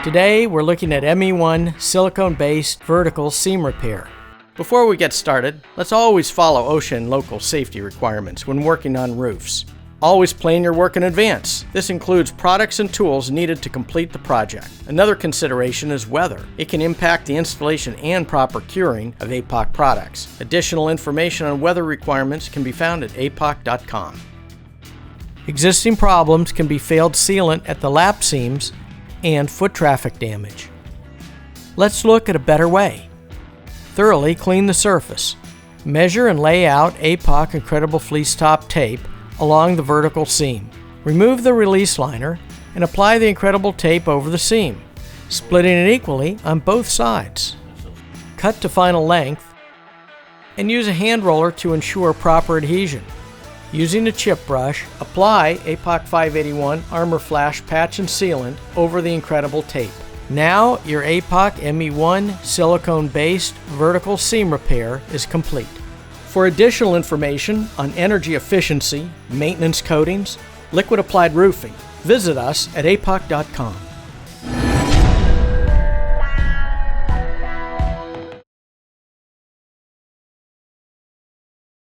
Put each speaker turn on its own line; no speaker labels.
Today we're looking at ME1 silicone-based vertical seam repair. Before we get started, let's always follow OSHA and local safety requirements when working on roofs. Always plan your work in advance. This includes products and tools needed to complete the project. Another consideration is weather. It can impact the installation and proper curing of APOC products. Additional information on weather requirements can be found at apoc.com. Existing problems can be failed sealant at the lap seams and foot traffic damage. Let's look at a better way. Thoroughly clean the surface. Measure and lay out APOC Incredible Fleece Top tape along the vertical seam. Remove the release liner and apply the Incredible tape over the seam, splitting it equally on both sides. Cut to final length and use a hand roller to ensure proper adhesion. Using a chip brush, apply APOC 581 Armor Flash patch and sealant over the Incredible tape. Now your APOC ME1 silicone-based vertical seam repair is complete. For additional information on energy efficiency, maintenance coatings, liquid applied roofing, visit us at apoc.com.